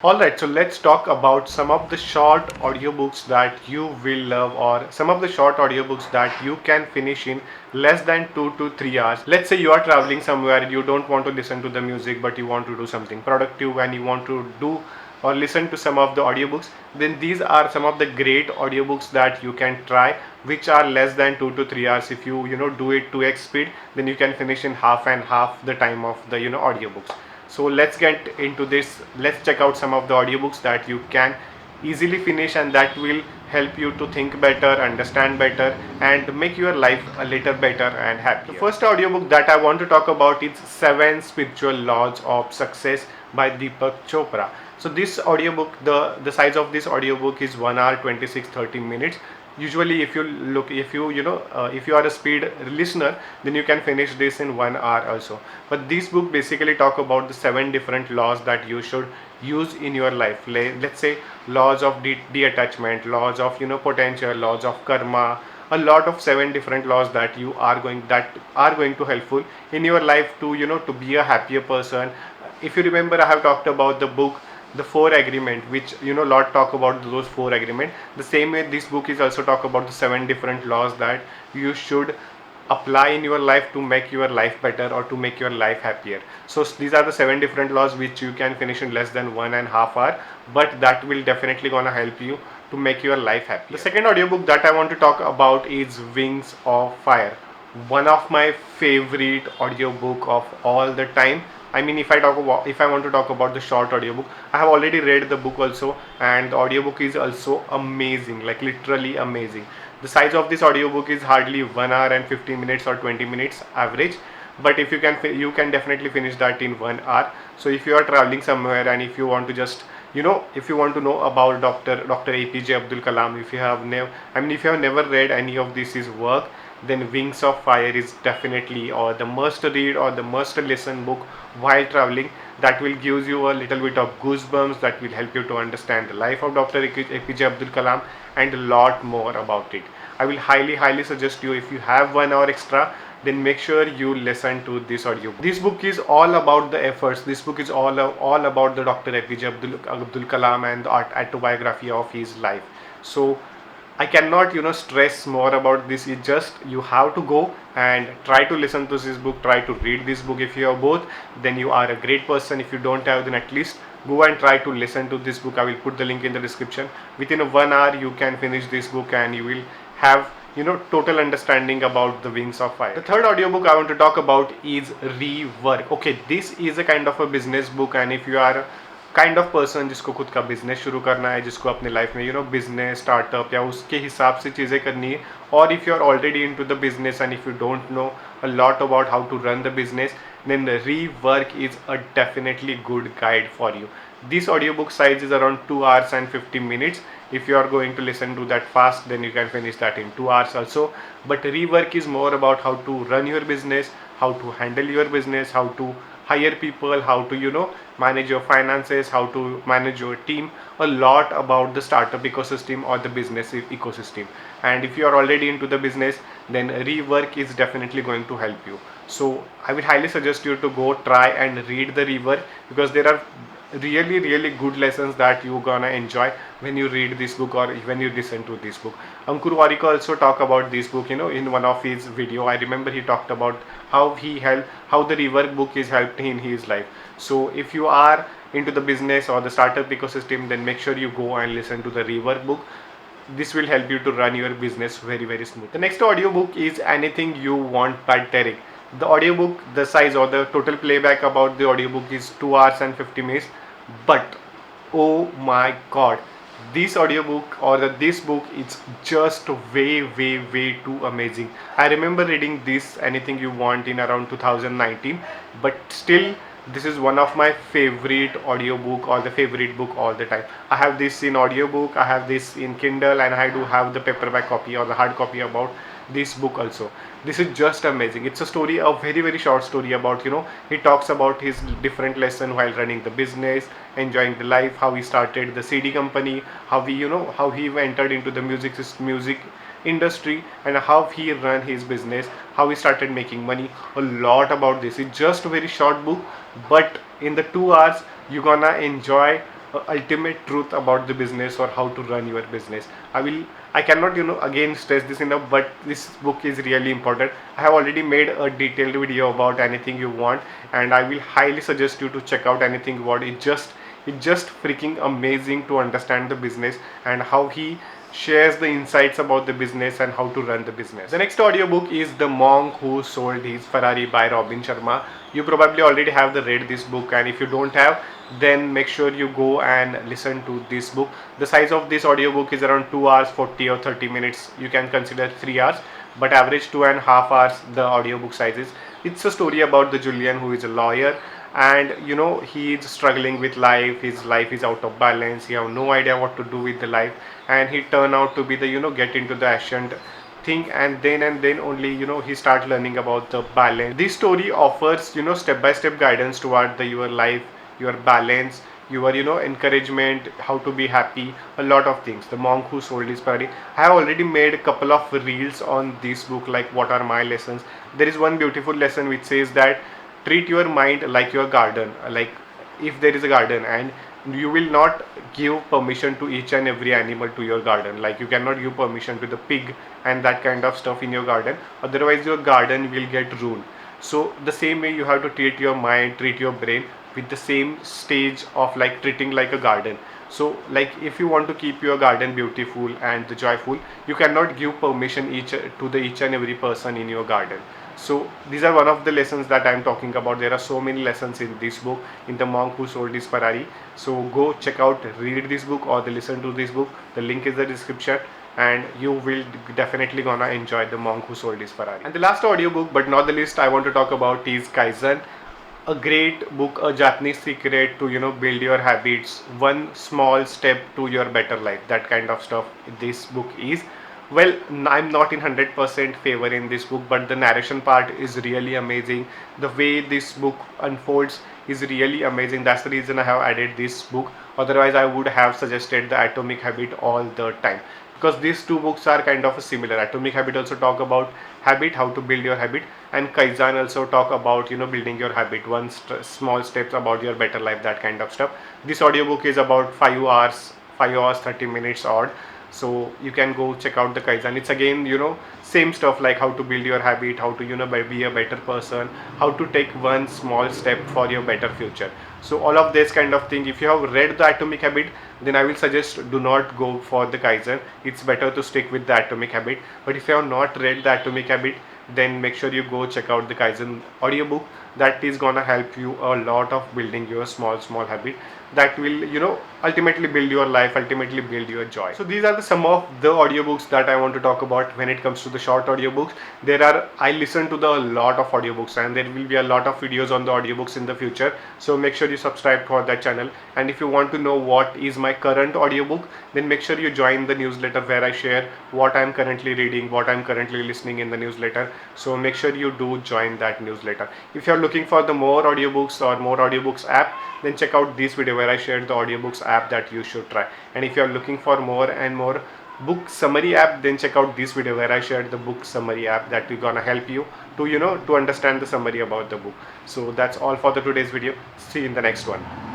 Alright, so let's talk about some of the short audiobooks that you will love, or some of the short audiobooks that you can finish in less than 2 to 3 hours. Let's say you are traveling somewhere and you don't want to listen to the music but you want to do something productive and you want to do or listen to some of the audiobooks, then these are some of the great audiobooks that you can try, which are less than 2 to 3 hours. If you do it 2x speed, then you can finish in half and half the time of the audiobooks. So let's get into this. Let's check out some of the audiobooks that you can easily finish and that will help you to think better, understand better, and make your life a little better and happier. The first audiobook that I want to talk about is 7 Spiritual Laws of Success by Deepak Chopra. So this audiobook, the size of this audiobook is 1 hour 26-30 minutes. Usually if you are a speed listener, then you can finish this in 1 hour also. But this book basically talk about the 7 different laws that you should use in your life. Let's say laws of detachment, laws of potential, laws of karma, a lot of 7 different laws that are going to helpful in your life to to be a happier person. If you remember, I have talked about the book the 4 agreement, which lot talk about those 4 agreement. The same way this book is also talk about the 7 different laws that you should apply in your life to make your life better or to make your life happier. So these are the 7 different laws which you can finish in less than 1.5 hours, but that will definitely gonna help you to make your life happy. The second audiobook that I want to talk about is Wings of Fire, one of my favorite audiobook of all the time. I mean, if I want to talk about the short audiobook, I have already read the book also, and the audiobook is also amazing, like literally amazing. The size of this audiobook is hardly 1 hour and 15 minutes or 20 minutes average, but if you can definitely finish that in 1 hour. So if you are traveling somewhere and if you want to just if you want to know about Dr. APJ Abdul Kalam, if you have never read any of this his work, then Wings of Fire is definitely or the must read or the must listen book while traveling. That will give you a little bit of goosebumps, that will help you to understand the life of Dr. APJ Abdul Kalam and a lot more about it. I will highly suggest you, if you have 1 hour extra, then make sure you listen to this audio. This book is all about the efforts. This book is all about the Dr. APJ Abdul Kalam and the autobiography of his life. So I cannot stress more about this. It's just you have to go and try to listen to this book, try to read this book. If you have both, then you are a great person. If you don't have, then at least go and try to listen to this book. I will put the link in the description. Within a 1 hour you can finish this book and you will have total understanding about the Wings of Fire. The third audiobook I want to talk about is Rework. Okay, this is a kind of a business book, and if you are kind of person जिसको खुद का business शुरू करना है, जिसको अपने life में business startup या उसके हिसाब से चीज़ें करनी है, और if you are already into the business and if you don't know a lot about how to run the business, then Rework is a definitely good guide for you. This audiobook size is around 2 hours and 50 minutes. If you are going to listen to that fast, then you can finish that in 2 hours also. But Rework is more about how to run your business, how to handle your business, how to hire people, how to manage your finances, how to manage your team, a lot about the startup ecosystem or the business ecosystem. And if you are already into the business, then Rework is definitely going to help you. So I will highly suggest you to go try and read the Rework, because there are really good lessons that you gonna enjoy when you read this book or when you listen to this book. Ankur Warikoo also talk about this book in one of his video. I remember he talked about how the Rework book is helped in his life. So if you are into the business or the startup ecosystem, then make sure you go and listen to the Rework book. This will help you to run your business very smooth. The next audiobook is Anything You Want by Derek. The audiobook, the size or the total playback about the audiobook is 2 hours and 50 minutes, but oh my god, this audiobook or this book is just way too amazing. I remember reading this Anything You Want in around 2019, but still this is one of my favorite audiobook or the favorite book all the time. I have this in audiobook, I have this in Kindle, and I do have the paperback copy or the hard copy about this book also. This is just amazing. It's a story, a very short story about he talks about his different lesson while running the business, enjoying the life, how he started the CD company, how he how he entered into the music industry, and how he ran his business, how he started making money. A lot about this. It's just a very short book, but in the 2 hours you're gonna enjoy ultimate truth about the business or how to run your business. I cannot again stress this enough, but this book is really important. I have already made a detailed video about anything you want, and I will highly suggest you to check out anything you want. It's just freaking amazing to understand the business and how he shares the insights about the business and how to run the business. The next audiobook is The Monk Who Sold His Ferrari by Robin Sharma. You probably already have read this book, and if you don't have, then make sure you go and listen to this book. The size of this audiobook is around 2 hours 40 or 30 minutes. You can consider 3 hours, but average 2.5 hours the audiobook size is. It's a story about the Julian, who is a lawyer, and he is struggling with life. His life is out of balance. He have no idea what to do with the life, and he turn out to be the get into the ancient thing, and then only he start learning about the balance. This story offers step by step guidance toward your life, your balance, your encouragement, how to be happy, a lot of things. The Monk Who Sold His Ferrari. I have already made a couple of reels on this book, like what are my lessons. There is one beautiful lesson which says that treat your mind like your garden. Like, if there is a garden, and you will not give permission to each and every animal to your garden. Like, you cannot give permission to the pig and that kind of stuff in your garden, otherwise your garden will get ruined. So the same way you have to treat your mind, treat your brain with the same stage of like treating like a garden. So like, if you want to keep your garden beautiful and joyful, you cannot give permission each and every person in your garden. So these are one of the lessons that I am talking about. There are so many lessons in this book, in The Monk Who Sold His Ferrari. So go check out, read this book, or listen to this book. The link is in the description, and you will definitely gonna enjoy The Monk Who Sold His Ferrari. And the last audiobook, but not the least, I want to talk about is Kaizen. A great book, a Japanese secret to build your habits, one small step to your better life, that kind of stuff this book is. Well, I'm not in 100% favor in this book, but the narration part is really amazing. The way this book unfolds is really amazing. That's the reason I have added this book. Otherwise, I would have suggested the Atomic Habit all the time, because these two books are kind of similar. Atomic Habit also talk about habit, how to build your habit, and Kaizen also talk about building your habit, small steps about your better life, that kind of stuff. This audiobook is about 5 hours 30 minutes odd. So you can go check out the Kaizen. It's again same stuff, like how to build your habit, how to be a better person, how to take one small step for your better future. So all of this kind of thing, if you have read the Atomic Habit, then I will suggest do not go for the Kaizen. It's better to stick with the Atomic Habit. But if you have not read the Atomic Habit, then make sure you go check out the Kaizen audiobook. That is gonna help you a lot of building your small habit that will ultimately build your life, ultimately build your joy. So these are some of the audiobooks that I want to talk about. When it comes to the short audiobooks, I listen to a lot of audiobooks, and there will be a lot of videos on the audiobooks in the future. So make sure you subscribe for that channel. And if you want to know what is my current audiobook, then make sure you join the newsletter, where I share what I'm currently reading, what I'm currently listening in the newsletter. So make sure you do join that newsletter. If you're looking for the more audiobooks or more audiobooks app, then check out this video where I shared the audiobooks app that you should try. And if you're looking for more and more book summary app, then check out this video where I shared the book summary app that is gonna help you to to understand the summary about the book. So that's all for the today's video. See you in the next one.